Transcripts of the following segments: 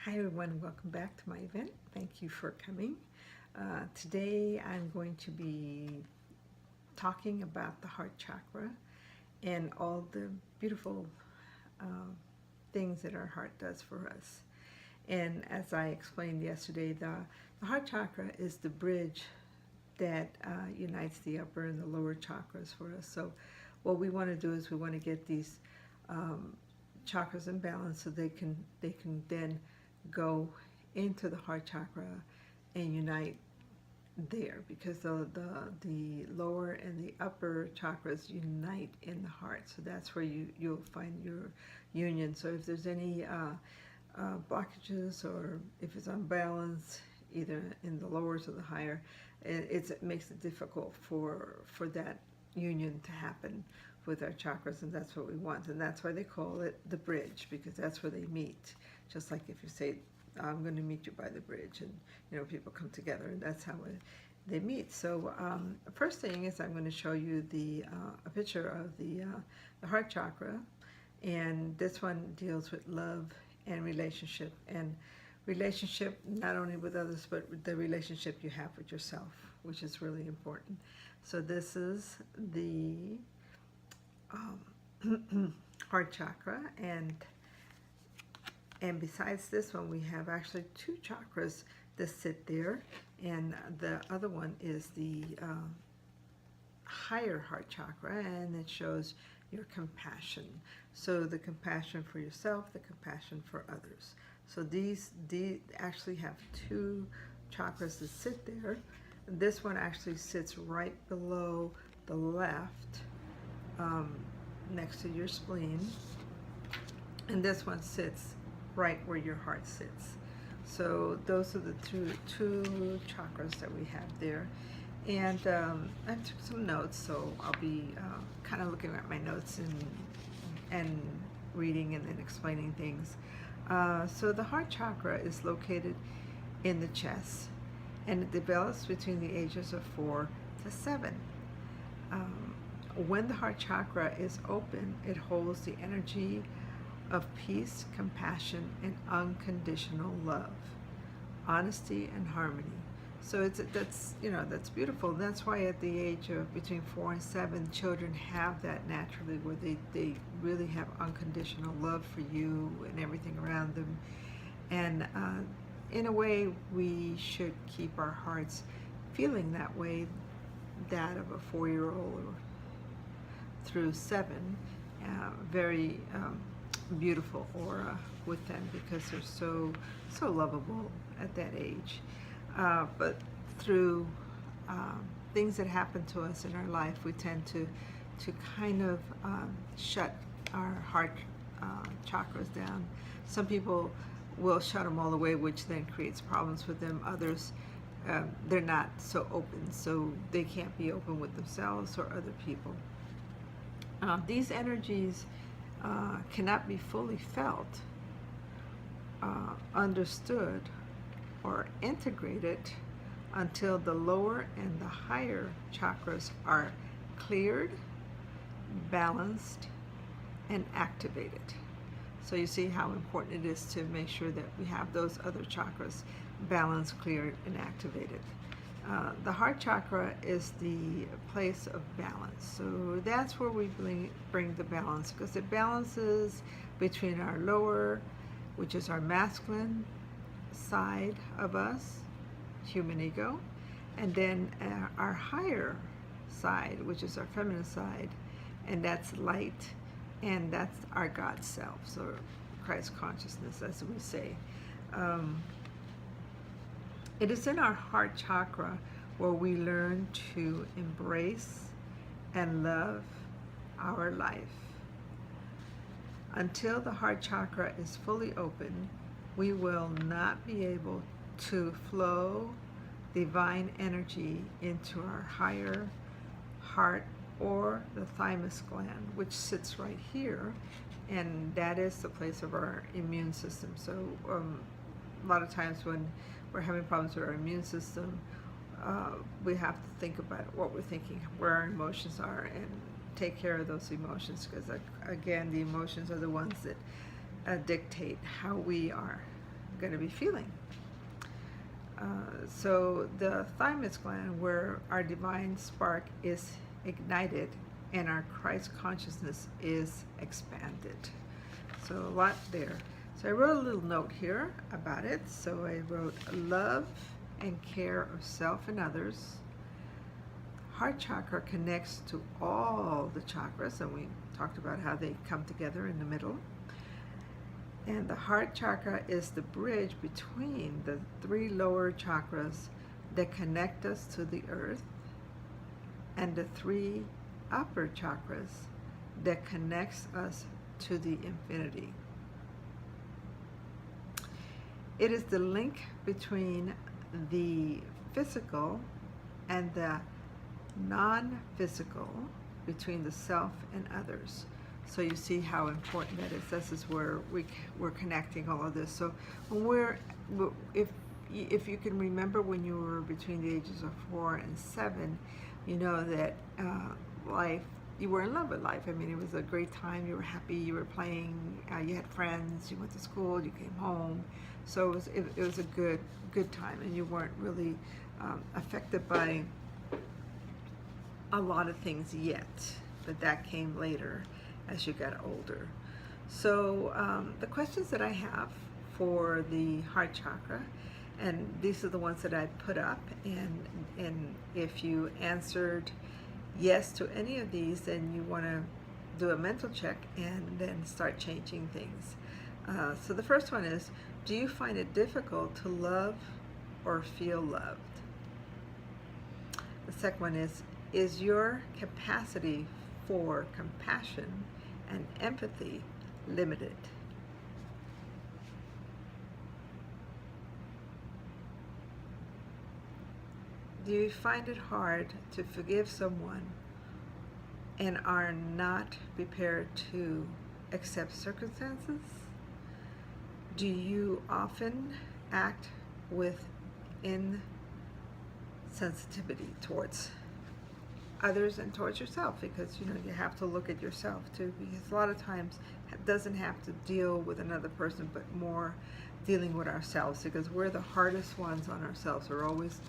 Hi everyone, welcome back to my event. Thank you for coming. Today I'm going to be talking about the heart chakra and all the beautiful uh, things that our heart does for us. And as I explained yesterday, the heart chakra is the bridge that unites the upper and the lower chakras for us. So what we want to do is we want to get these chakras in balance so they can then go into the heart chakra and unite there, because the lower and the upper chakras unite in the heart. So that's where you'll find your union. So if there's any blockages, or if it's unbalanced either in the lowers or the higher, it makes it difficult for that union to happen with our chakras, and that's what we want. And that's why they call it the bridge, because that's where they meet. Just like if you say, I'm going to meet you by the bridge, and people come together, and that's how they meet. So the first thing is I'm going to show you a picture of the heart chakra, and this one deals with love and relationship not only with others, but with the relationship you have with yourself, which is really important. So this is the heart chakra, and besides this one, we have actually two chakras that sit there, and the other one is the higher heart chakra, and it shows your compassion. So the compassion for yourself, the compassion for others. So these actually have two chakras that sit there. This one actually sits right below the left, next to your spleen, and this one sits right where your heart sits. So those are the two chakras that we have there. And I took some notes, so I'll be kind of looking at my notes and reading and then explaining things. So the heart chakra is located in the chest, and it develops between the ages of 4 to 7. When the heart chakra is open, it holds the energy of peace, compassion, and unconditional love, honesty, and harmony. So that's beautiful. That's why at the age of between 4 and 7, children have that naturally, where they really have unconditional love for you and everything around them. And in a way, we should keep our hearts feeling that way, that of a 4-year-old through 7, very beautiful aura with them, because they're so lovable at that age. But through things that happen to us in our life, we tend to kind of shut our heart chakras down. Some people will shut them all the way, which then creates problems with them. Others, they're not so open, so they can't be open with themselves or other people. These energies cannot be fully felt, understood, or integrated until the lower and the higher chakras are cleared, balanced, and activated. So you see how important it is to make sure that we have those other chakras balanced, cleared, and activated. The heart chakra is the place of balance. So that's where we bring the balance, because it balances between our lower, which is our masculine side of us, human ego, and then our higher side, which is our feminine side, and that's light, and that's our God self, so Christ consciousness, as we say. It is in our heart chakra where we learn to embrace and love our life. Until the heart chakra is fully open, we will not be able to flow divine energy into our higher heart or the thymus gland, which sits right here, and that is the place of our immune system. So a lot of times when we're having problems with our immune system, we have to think about what we're thinking, where our emotions are, and take care of those emotions, because again, the emotions are the ones that dictate how we are going to be feeling. So the thymus gland, where our divine spark is ignited and our Christ consciousness is expanded. So a lot there. So I wrote a little note here about it. So I wrote love and care of self and others. Heart chakra connects to all the chakras, and we talked about how they come together in the middle. And the heart chakra is the bridge between the 3 lower chakras that connect us to the earth and the 3 upper chakras that connects us to the infinity. It is the link between the physical and the non-physical, between the self and others. So you see how important that is. This is where we're connecting all of this. So when if you can remember when you were between the ages of 4 and 7, you know that life, you were in love with life. I mean, it was a great time. You were happy. You were playing. You had friends. You went to school. You came home. So it was a good time, and you weren't really affected by a lot of things yet. But that came later as you got older. So the questions that I have for the heart chakra, and these are the ones that I put up, and if you answered yes to any of these, then you want to do a mental check and then start changing things. So the first one is, do you find it difficult to love or feel loved? The second one is your capacity for compassion and empathy limited? Do you find it hard to forgive someone and are not prepared to accept circumstances? Do you often act with insensitivity towards others and towards yourself? Because you have to look at yourself too, because a lot of times it doesn't have to deal with another person, but more dealing with ourselves, because we're the hardest ones on ourselves. We're always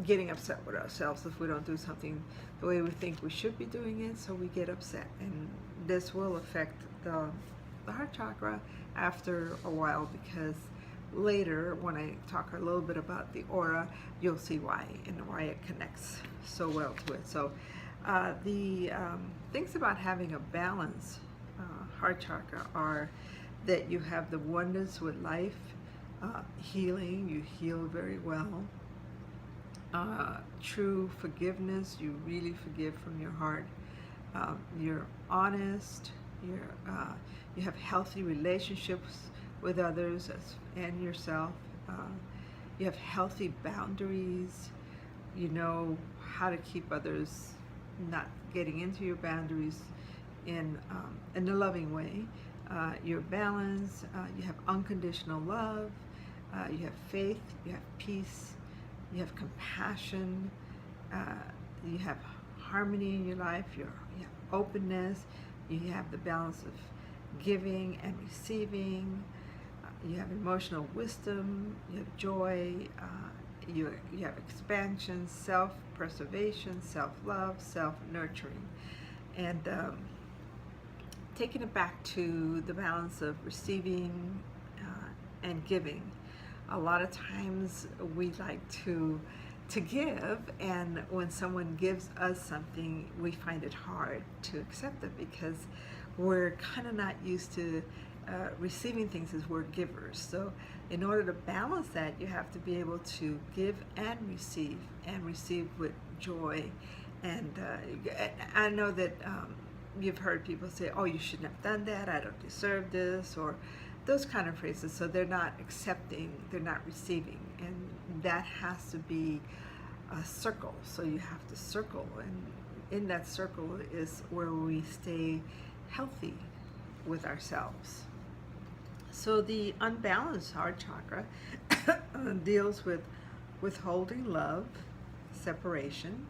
getting upset with ourselves if we don't do something the way we think we should be doing it, so we get upset, and this will affect the heart chakra after a while, because later when I talk a little bit about the aura, you'll see why and why it connects so well to it. So the things about having a balanced heart chakra are that you have the oneness with life, healing, you heal very well, true forgiveness, you really forgive from your heart, you're honest, you have healthy relationships with others and yourself, you have healthy boundaries, you know how to keep others not getting into your boundaries in a loving way, you're balanced, you have unconditional love, you have faith, you have peace, you have compassion, you have harmony in your life, you have openness, you have the balance of giving and receiving, you have emotional wisdom, you have joy, you have expansion, self-preservation, self-love, self-nurturing. And taking it back to the balance of receiving and giving. A lot of times we like to give, and when someone gives us something, we find it hard to accept it because we're kind of not used to receiving things as we're givers. So in order to balance that, you have to be able to give and receive with joy. And I know that you've heard people say, oh, you shouldn't have done that, I don't deserve this, or those kind of phrases. So they're not accepting, they're not receiving, and that has to be a circle. So you have to circle, and in that circle is where we stay healthy with ourselves. So the unbalanced heart chakra deals with withholding love, separation,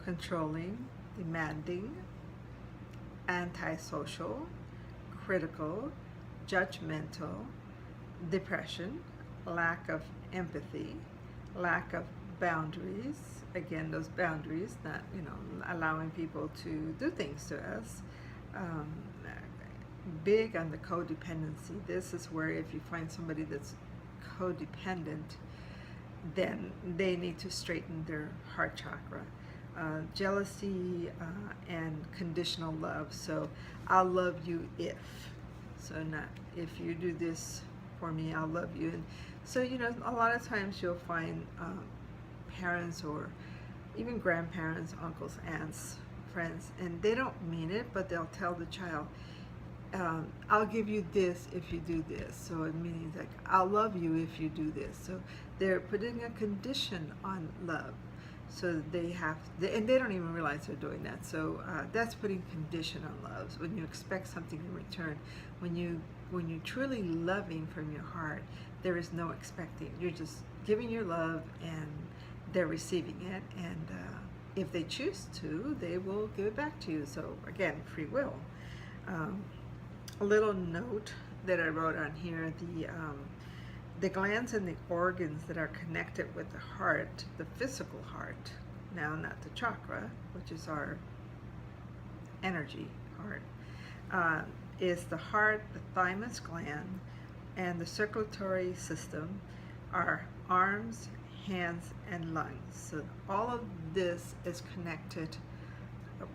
controlling, demanding, antisocial, critical, judgmental, depression, lack of empathy, lack of boundaries. Again, those boundaries, not, allowing people to do things to us. Um, Big on the codependency. This is where if you find somebody that's codependent, then they need to straighten their heart chakra. Jealousy and conditional love. So I'll love you if. So not if you do this for me, I'll love you. And so, a lot of times you'll find parents or even grandparents, uncles, aunts, friends, and they don't mean it, but they'll tell the child, I'll give you this if you do this. So it means like, I'll love you if you do this. So they're putting a condition on love. So and they don't even realize they're doing that. So that's putting condition on love. So when you expect something in return, when you're truly loving from your heart, there is no expecting. You're just giving your love, and they're receiving it. And if they choose to, they will give it back to you. So again, free will. A little note that I wrote on here: the glands and the organs that are connected with the heart, the physical heart, now not the chakra, which is our energy heart, is the heart, the thymus gland, and the circulatory system, our arms, hands, and lungs. So all of this is connected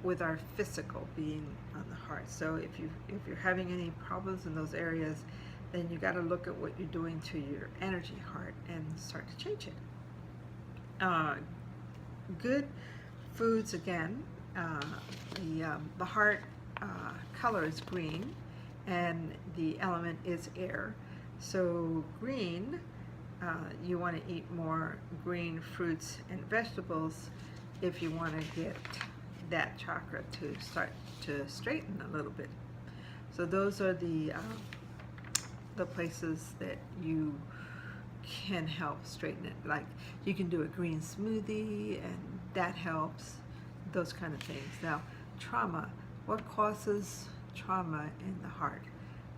with our physical being on the heart. So if you're having any problems in those areas, then you got to look at what you're doing to your energy heart and start to change it. Good foods again. The heart color is green, and the element is air. So green, you want to eat more green fruits and vegetables if you want to get that chakra to start to straighten a little bit. So those are the places that you can help straighten it. Like you can do a green smoothie, and that helps. Those kind of things. Now, trauma. What causes trauma in the heart?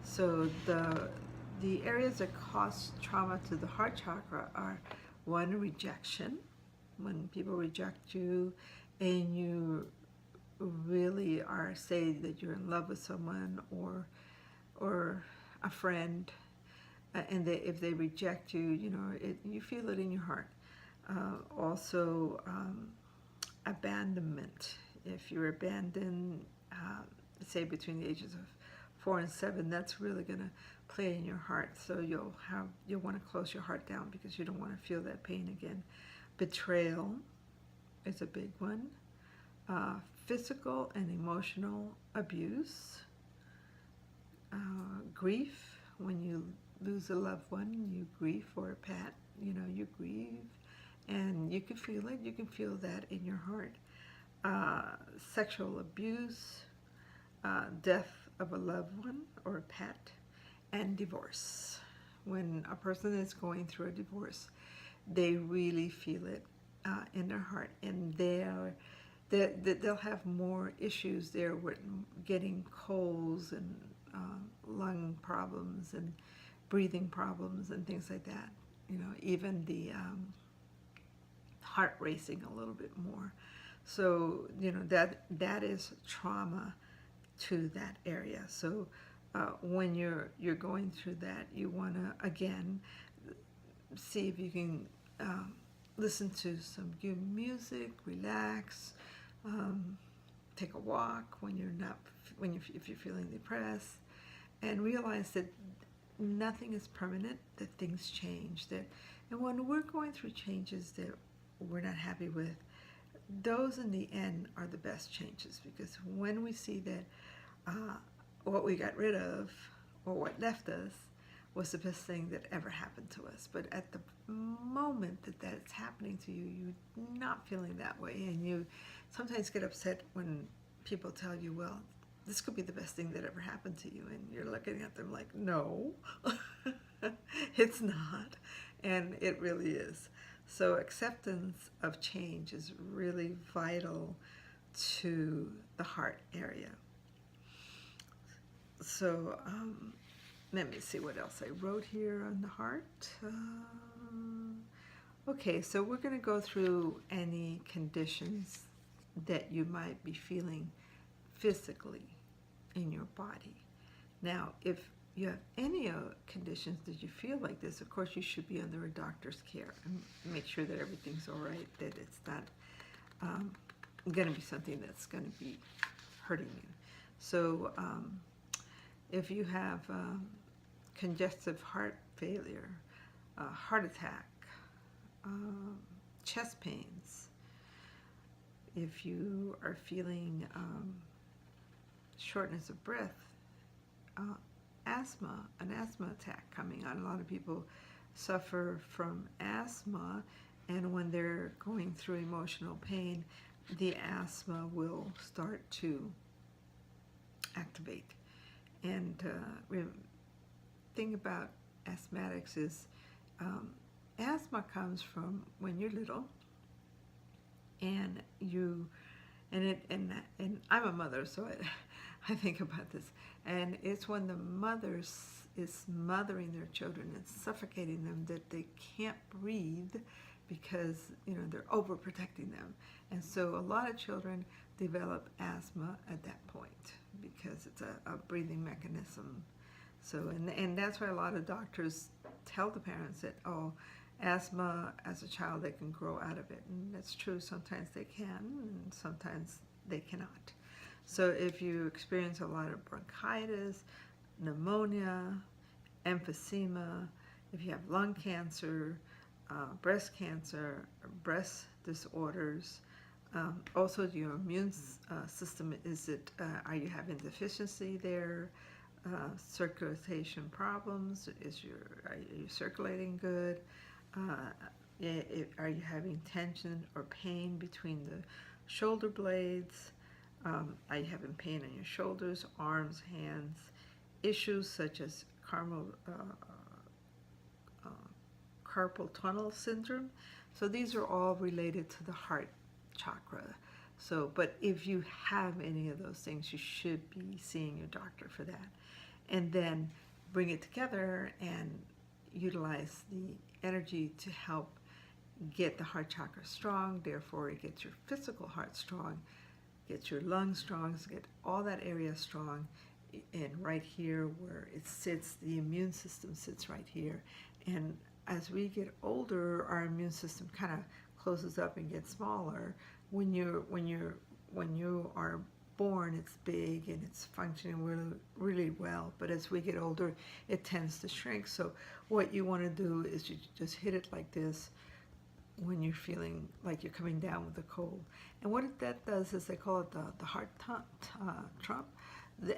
So the areas that cause trauma to the heart chakra are, one, rejection. When people reject you, and you really are saying that you're in love with someone or a friend, and if they reject you, you feel it in your heart. Also, abandonment. If you're abandoned, say between the ages of 4 and 7, that's really going to play in your heart. So you'll want to close your heart down because you don't want to feel that pain again. Betrayal is a big one. Physical and emotional abuse. Grief. When you lose a loved one, you grieve, or a pet, you grieve, and you can feel it. You can feel that in your heart. Sexual abuse, death of a loved one or a pet, and divorce. When a person is going through a divorce, they really feel it in their heart, and they'll have more issues there with getting colds and lung problems and breathing problems and things like that. Even the heart racing a little bit more. So that is trauma to that area. So when you're going through that, you want to again see if you can listen to some good music, relax, take a walk if you're feeling depressed, and realize that nothing is permanent, that things change, and when we're going through changes that we're not happy with, those in the end are the best changes, because when we see that what we got rid of or what left us was the best thing that ever happened to us. But at the moment that it's happening to you, you're not feeling that way, and you sometimes get upset when people tell you, well, this could be the best thing that ever happened to you, and you're looking at them like, no, it's not, and it really is. So acceptance of change is really vital to the heart area. So let me see what else I wrote here on the heart. Okay, so we're going to go through any conditions that you might be feeling physically in your body. Now, if you have any conditions that you feel like this, of course you should be under a doctor's care and make sure that everything's all right, that it's not going to be something that's going to be hurting you. So if you have congestive heart failure, heart attack, chest pains, if you are feeling shortness of breath, asthma, an asthma attack coming on. A lot of people suffer from asthma, and when they're going through emotional pain, the asthma will start to activate. And thing about asthmatics is asthma comes from when you're little, and I'm a mother, so I think about this, and it's when the mother is mothering their children and suffocating them that they can't breathe because they're overprotecting them, and so a lot of children develop asthma at that point because it's a breathing mechanism. So and that's why a lot of doctors tell the parents that, oh, asthma as a child, they can grow out of it, and that's true. Sometimes they can, and sometimes they cannot. So if you experience a lot of bronchitis, pneumonia, emphysema, if you have lung cancer, breast cancer, breast disorders, also your immune system, are you having deficiency there? Circulation problems, are you circulating good? Are you having tension or pain between the shoulder blades? Are you having pain on your shoulders, arms, hands? Issues such as carpal tunnel syndrome. So these are all related to the heart chakra. So, but if you have any of those things, you should be seeing your doctor for that. And then bring it together and utilize the energy to help get the heart chakra strong. Therefore, it gets your physical heart strong, gets your lungs strong, so get all that area strong. And right here where it sits, the immune system sits right here. And as we get older, our immune system kind of closes up and gets smaller. When you are born, it's big and it's functioning really, really well. But as we get older, it tends to shrink. So what you want to do is you just hit it like this when you're feeling like you're coming down with a cold. And what that does is they call it the heart trump,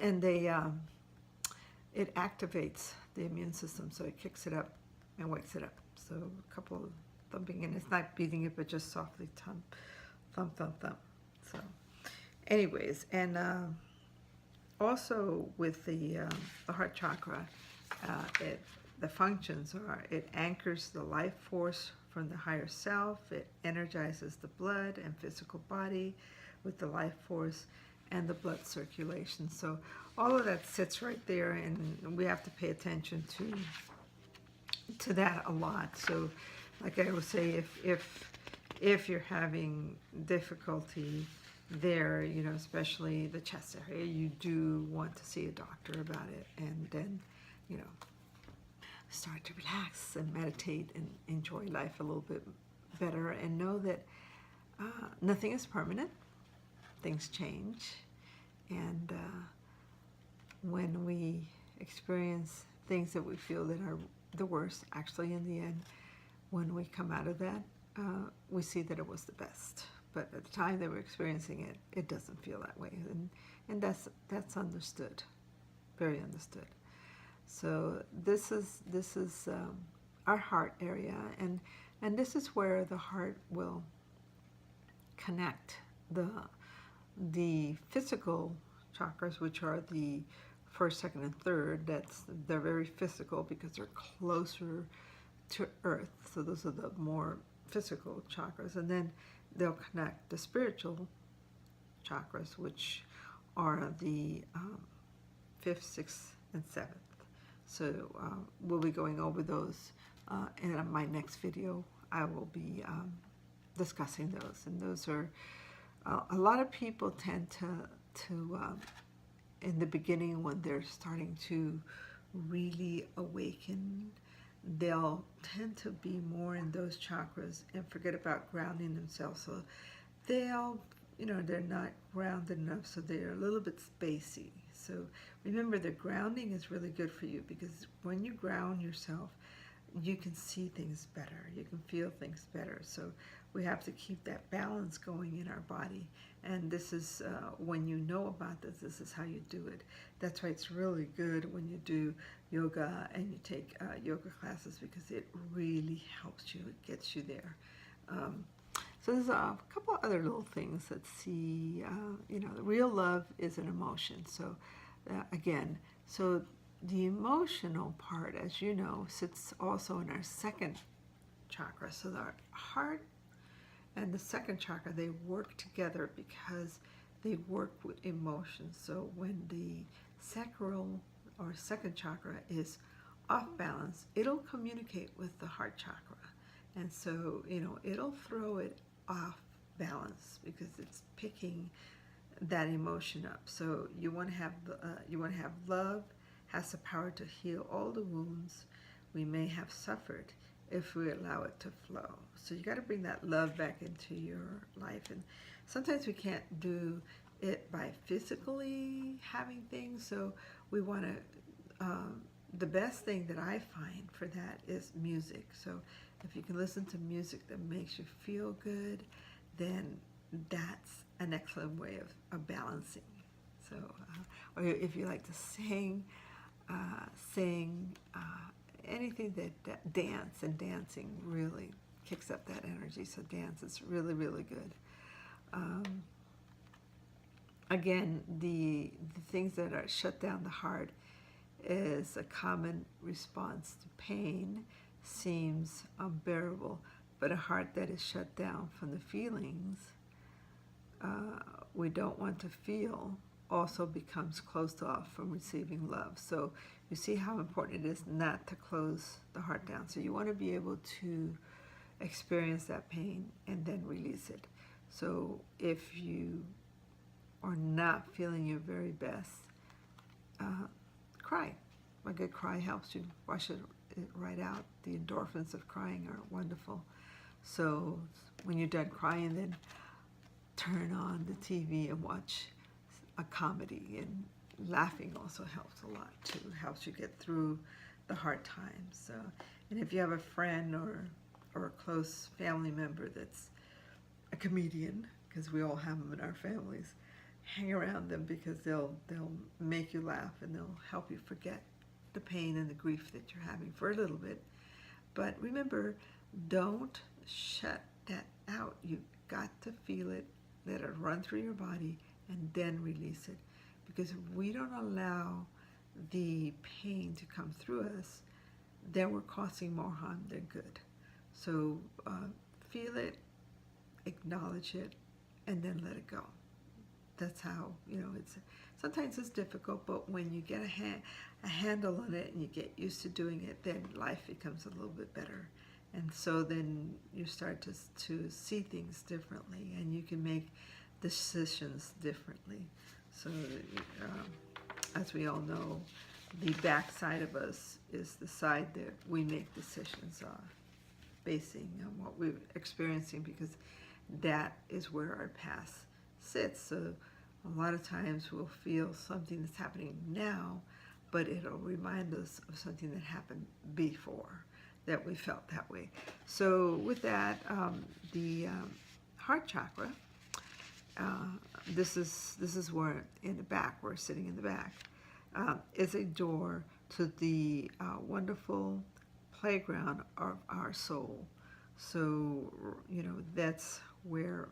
and it activates the immune system, so it kicks it up and wakes it up. So a couple of thumping, and it's not beating it, but just softly thump, thump, thump, thump. So anyways, and also with the heart chakra, the functions are, it anchors the life force from the higher self, it energizes the blood and physical body with the life force and the blood circulation. So all of that sits right there, and we have to pay attention to that a lot. So like I would say, if you're having difficulty there, especially the chest area, you do want to see a doctor about it, and then, start to relax and meditate and enjoy life a little bit better, and know that nothing is permanent. Things change, and when we experience things that we feel that are the worst, actually in the end, when we come out of that, we see that it was the best. But at the time that we're experiencing it, it doesn't feel that way, and that's understood, very understood. So this is our heart area, and this is where the heart will connect the physical chakras, which are the first, second, and third. They're very physical because they're closer to earth. So those are the more physical chakras, and then they'll connect the spiritual chakras, which are the fifth, sixth, and seventh. So we'll be going over those in my next video. I will be discussing those, and those are a lot of people tend to in the beginning, when they're starting to really awaken, they'll tend to be more in those chakras and forget about grounding themselves. So they'll, they're not grounded enough, so they're a little bit spacey. So remember, the grounding is really good for you, because when you ground yourself, you can see things better, you can feel things better. So we have to keep that balance going in our body. And this is, when you know about this, this is how you do it. That's why it's really good when you do yoga and you take yoga classes, because it really helps you, it gets you there. So there's a couple of other little things. Let's see, real love is an emotion. So again, so the emotional part, as you know, sits also in our second chakra. So our heart and the second chakra, they work together because they work with emotions. So when the sacral or second chakra is off balance, it'll communicate with the heart chakra. And so, it'll throw it off balance because it's picking that emotion up. So you want to have love has the power to heal all the wounds we may have suffered if we allow it to flow. So you got to bring that love back into your life. And sometimes we can't do it by physically having things, so we want to, the best thing that I find for that is music. So if you can listen to music that makes you feel good, then that's an excellent way of balancing. So, or if you like to sing, anything that dance, and dancing really kicks up that energy. So dance is really, really good. Again, the things that are shut down the heart is a common response to pain, seems unbearable, but a heart that is shut down from the feelings we don't want to feel also becomes closed off from receiving love. So you see how important it is not to close the heart down. So you want to be able to experience that pain and then release it. So if you are not feeling your very best, cry. A good cry helps you wash it right out. The endorphins of crying are wonderful. So when you're done crying, then turn on the TV and watch a comedy. And laughing also helps a lot too. Helps you get through the hard times. So, and if you have a friend or a close family member that's a comedian, because we all have them in our families, hang around them, because they'll make you laugh and they'll help you forget the pain and the grief that you're having for a little bit. But remember, don't shut that out. You've got to feel it, let it run through your body, and then release it. Because if we don't allow the pain to come through us, then we're causing more harm than good. So feel it, acknowledge it, and then let it go. That's how, sometimes it's difficult, but when you get a handle on it and you get used to doing it, then life becomes a little bit better. And so then you start to see things differently, and you can make decisions differently. So as we all know, the back side of us is the side that we make decisions on, basing on what we're experiencing, because that is where our past sits. So a lot of times we'll feel something that's happening now, but it'll remind us of something that happened before that we felt that way. So with that, the heart chakra, this is where in the back, we're sitting in the back, is a door to the wonderful playground of our soul. So, that's where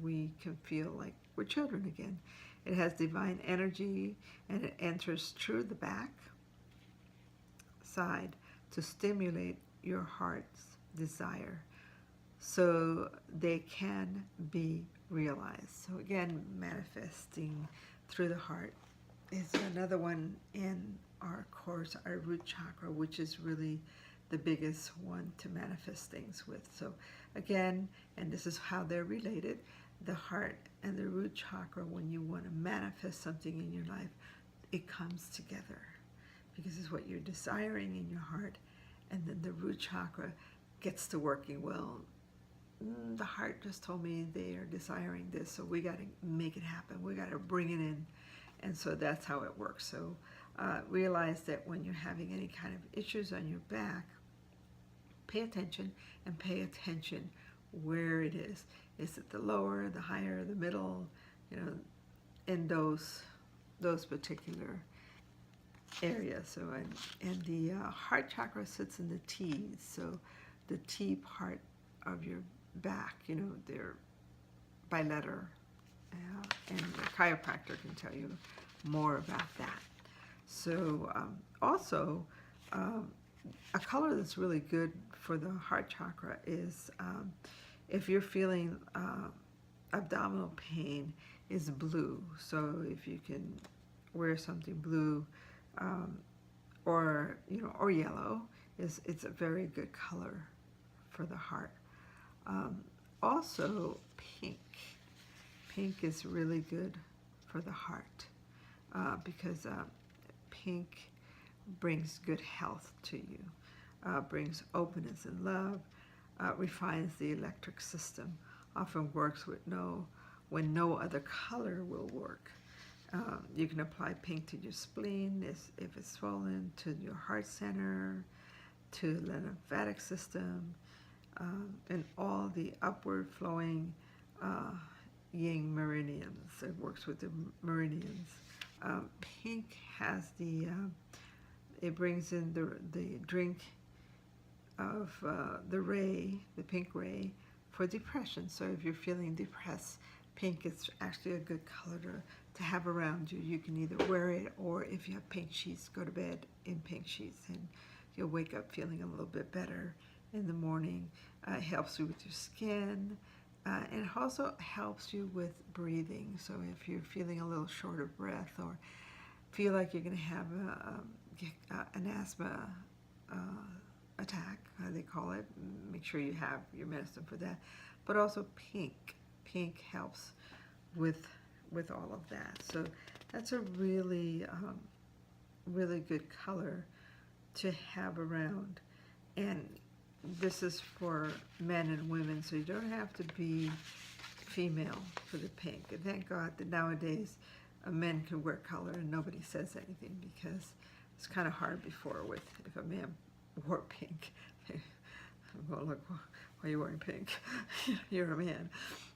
we can feel like we're children again. It has divine energy, and it enters through the back side to stimulate your heart's desire, so they can be realized. So again, manifesting through the heart is another one in are, of course, our root chakra, which is really the biggest one to manifest things with. So again, and this is how they're related, the heart and the root chakra, when you want to manifest something in your life, it comes together because it's what you're desiring in your heart, and then the root chakra gets to working. Well, the heart just told me they are desiring this, so we got to make it happen. We got to bring it in. And so that's how it works. So realize that when you're having any kind of issues on your back, pay attention, and pay attention where it is. Is it the lower, the higher, the middle, you know, in those particular areas. So and the heart chakra sits in the T's. So the T part of your back, you know, they're by letter, and the chiropractor can tell you more about that. So also, a color that's really good for the heart chakra is if you're feeling abdominal pain, is blue. So if you can wear something blue, or or yellow, it's a very good color for the heart. Also, pink. Pink is really good for the heart because pink brings good health to you, brings openness and love, refines the electric system, often works with when no other color will work. You can apply pink to your spleen if it's swollen, to your heart center, to the lymphatic system, and all the upward flowing yin meridians. It works with the meridians. Pink has it brings in the drink of the pink ray for depression. So if you're feeling depressed, pink is actually a good color to have around you. You can either wear it, or if you have pink sheets, go to bed in pink sheets, and you'll wake up feeling a little bit better in the morning. It helps you with your skin, and it also helps you with breathing. So if you're feeling a little short of breath, or feel like you're going to have an asthma attack, they call it, make sure you have your medicine for that. But also pink helps with all of that. So that's a really really good color to have around. And this is for men and women, so you don't have to be female for the pink. And thank God that nowadays men can wear color and nobody says anything, because it's kind of hard before with if a man wore pink. Well, look, why are you wearing pink? You're a man.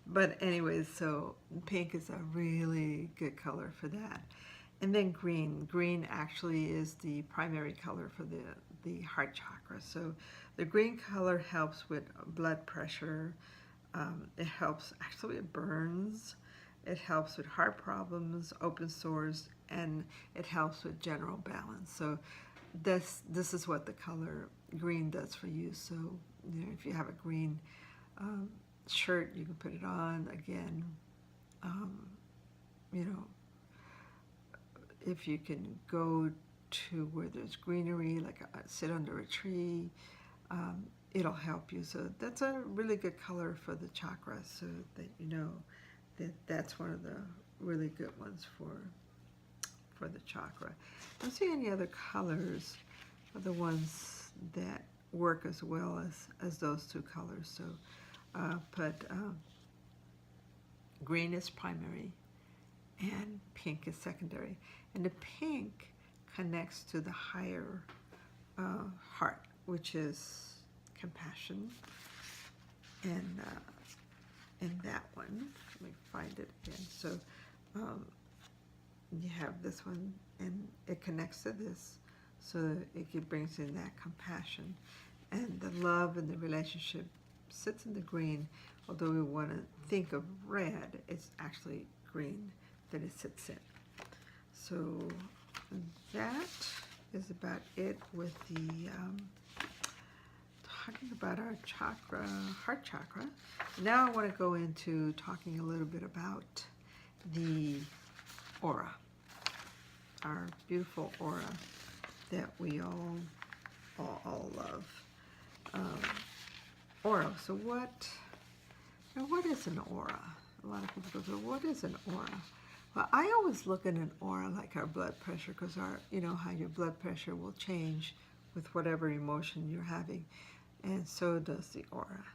But anyways, so pink is a really good color for that. And then green. Green actually is the primary color for the heart chakra. So the green color helps with blood pressure. It helps, actually it burns. It helps with heart problems, open sores, and it helps with general balance. So this is what the color green does for you. So if you have a green shirt, you can put it on. Again, if you can go to where there's greenery, like sit under a tree, it'll help you. So that's a really good color for the chakra, so that you know that's one of the really good ones for the chakra. I don't see any other colors are the ones that work as well as those two colors. So, but green is primary and pink is secondary. And the pink connects to the higher heart, which is compassion. And in that one, let me find it again. So you have this one, and it connects to this, so it brings in that compassion. And the love and the relationship sits in the green, although we want to think of red, it's actually green that it sits in. So that is about it with the talking about our chakra, heart chakra. Now I want to go into talking a little bit about the aura, our beautiful aura. that we all love. Aura. So what is an aura? A lot of people go, what is an aura? Well, I always look at an aura like our blood pressure, because you know how your blood pressure will change with whatever emotion you're having, and so does the aura.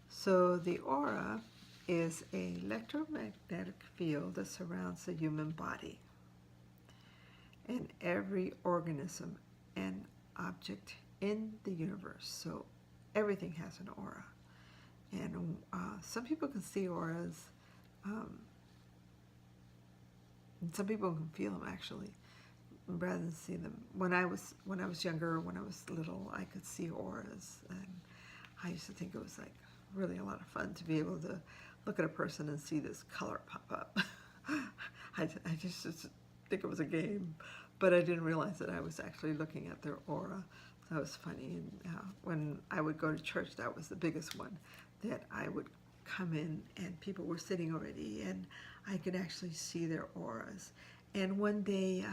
So the aura is an electromagnetic field that surrounds the human body and every organism and object in the universe. So everything has an aura. And some people can see auras, and some people can feel them actually, rather than see them. When I was younger, when I was little, I could see auras, and I used to think it was like really a lot of fun to be able to look at a person and see this color pop up. I just think it was a game, but I didn't realize that I was actually looking at their aura. That was funny. And when I would go to church, that was the biggest one, that I would come in and people were sitting already and I could actually see their auras. And one day,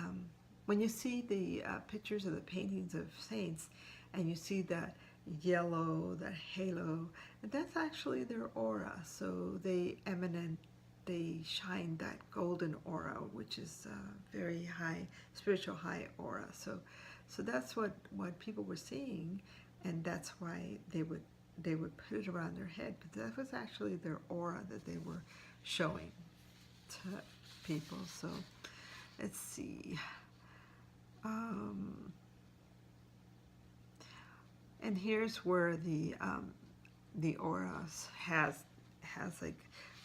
when you see the pictures of the paintings of saints and you see that yellow, that halo, and that's actually their aura. So they emanate, they shine that golden aura, which is very high, spiritual high aura. So that's what people were seeing, and that's why they would put it around their head. But that was actually their aura that they were showing to people. So let's see. And here's where the auras has like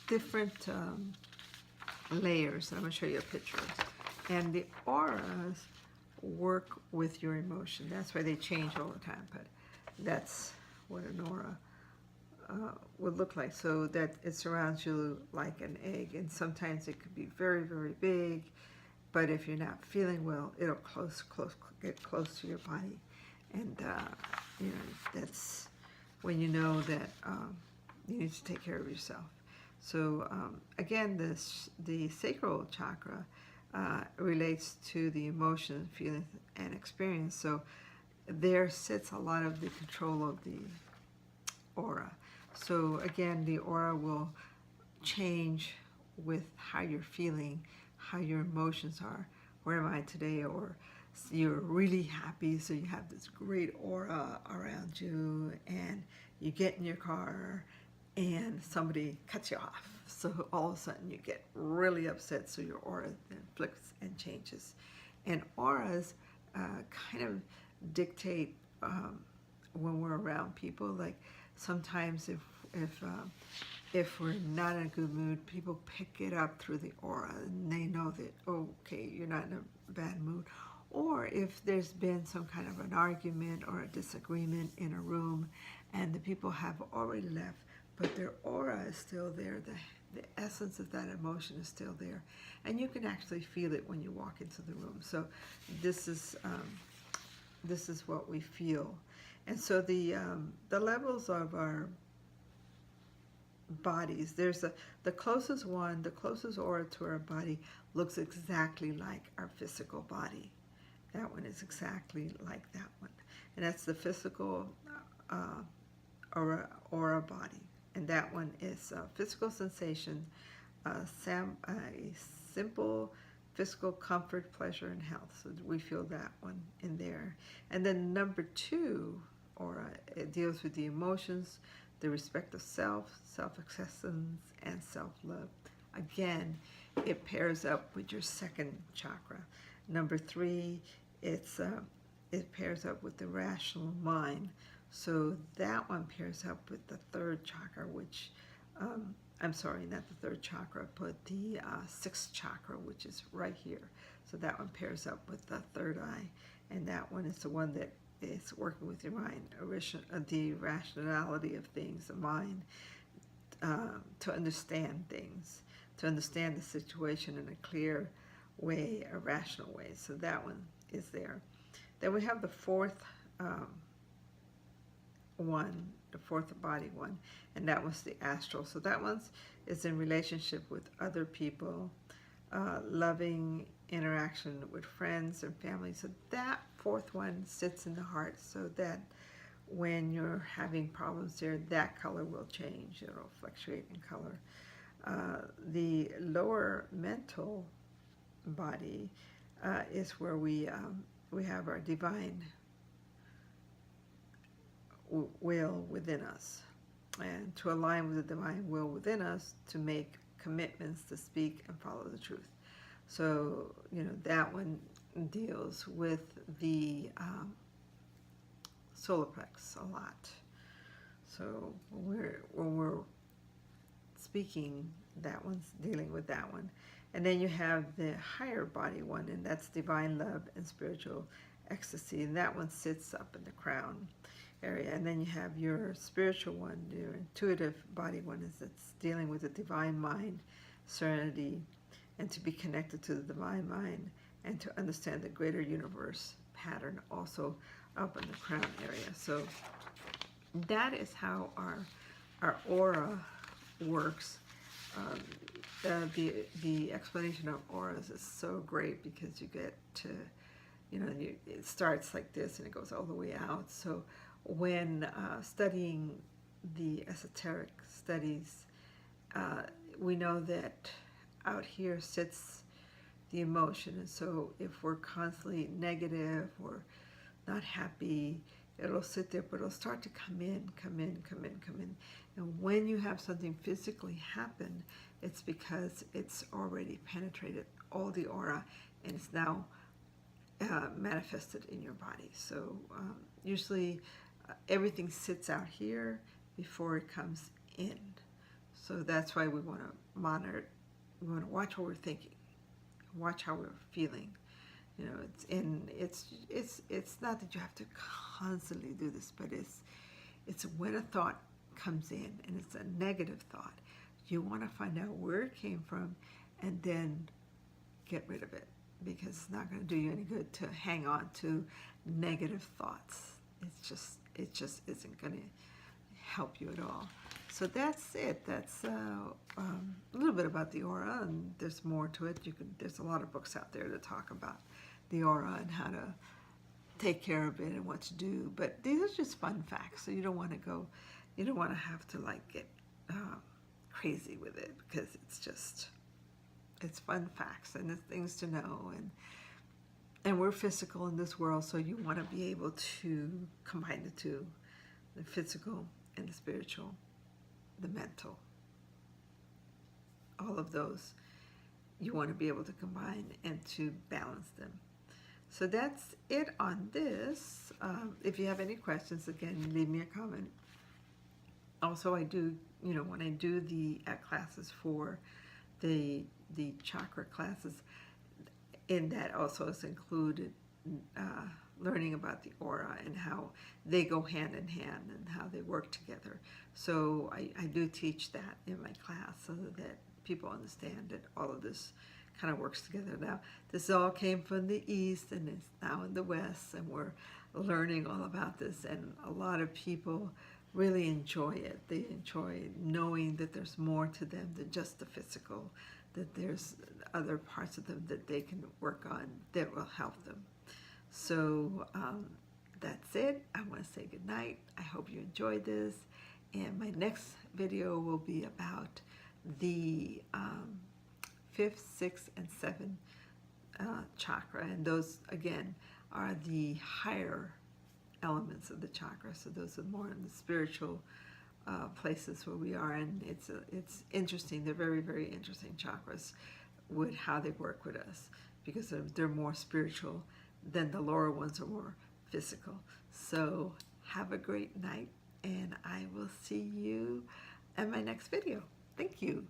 different layers. I'm going to show you a picture. And the auras work with your emotion. That's why they change all the time. But that's what an aura would look like. So that it surrounds you like an egg, and sometimes it could be very, very big. But if you're not feeling well, it'll get close to your body, and you know, that's when you know that you need to take care of yourself. So again, the sacral chakra relates to the emotions, feelings, and experience. So there sits a lot of the control of the aura. So again, the aura will change with how you're feeling, how your emotions are. Where am I today? Or you're really happy, so you have this great aura around you, and you get in your car and somebody cuts you off. So all of a sudden you get really upset, so your aura then flips and changes. And auras kind of dictate when we're around people. Like sometimes if we're not in a good mood, people pick it up through the aura, and they know that, oh, okay, you're not in a bad mood. Or if there's been some kind of an argument or a disagreement in a room and the people have already left, but their aura is still there, the essence of that emotion is still there, and you can actually feel it when you walk into the room. So this is what we feel. And so the levels of our bodies, there's the closest one, the closest aura to our body looks exactly like our physical body. That one is exactly like that one, and that's the physical aura body. And that one is physical sensation, simple physical comfort, pleasure, and health. So we feel that one in there. And then number 2 aura, it deals with the emotions, the respect of self, self-acceptance, and self-love. Again, it pairs up with your second chakra. Number 3, it pairs up with the rational mind. So that one pairs up with the third chakra, which, I'm sorry, not the third chakra, but the 6th chakra, which is right here. So that one pairs up with the third eye, and that one is the one that is working with your mind, the rationality of things, the mind, to understand things, to understand the situation in a clear way, a rational way. So that one is there. Then we have the fourth one, the fourth body one, and that was the astral. So that one is in relationship with other people, loving interaction with friends and family. So that fourth one sits in the heart, so that when you're having problems there, that color will change. It'll fluctuate in color. The lower mental body is where we have our divine will within us, and to align with the divine will within us, to make commitments to speak and follow the truth. So, that one deals with the solar plex a lot. So when we're speaking, that one's dealing with that one. And then you have the higher body one, and that's divine love and spiritual ecstasy, and that one sits up in the crown area. And then you have your spiritual one, your intuitive body one, is it's dealing with the divine mind, serenity, and to be connected to the divine mind, and to understand the greater universe pattern, also up in the crown area. So that is how our aura works. The explanation of auras is so great, because you get to, it starts like this and it goes all the way out. So when studying the esoteric studies, we know that out here sits the emotion. And so if we're constantly negative or not happy, it'll sit there, but it'll start to come in. And when you have something physically happen, it's because it's already penetrated all the aura, and it's now manifested in your body. So usually everything sits out here before it comes in. So that's why we want to monitor it. We want to watch what we're thinking, watch how we're feeling. It's not that you have to constantly do this, but it's when a thought comes in and it's a negative thought, you want to find out where it came from and then get rid of it, because it's not going to do you any good to hang on to negative thoughts. It just isn't going to help you at all. So that's it. That's a little bit about the aura, and there's more to it. There's a lot of books out there that talk about the aura and how to take care of it and what to do. But these are just fun facts, so you don't want to have to get crazy with it, because it's fun facts and it's things to know. And we're physical in this world, so you want to be able to combine the two, the physical and the spiritual, the mental. All of those you want to be able to combine and to balance them. So that's it on this. If you have any questions, again, leave me a comment. Also, I do, when I do the classes for the chakra classes, in that also is included learning about the aura and how they go hand in hand and how they work together. So I do teach that in my class, so that people understand that all of this kind of works together. Now, this all came from the East and it's now in the West, and we're learning all about this, and a lot of people really enjoy it. They enjoy knowing that there's more to them than just the physical, that there's other parts of them that they can work on that will help them. So that's it. I want to say good night. I hope you enjoyed this, and my next video will be about the 5th, 6th, and 7th chakra, and those again are the higher elements of the chakra. So those are more in the spiritual places where we are, and it's interesting. They're very, very interesting chakras with how they work with us, because they're more spiritual than the lower ones are more physical. So have a great night, and I will see you in my next video. Thank you.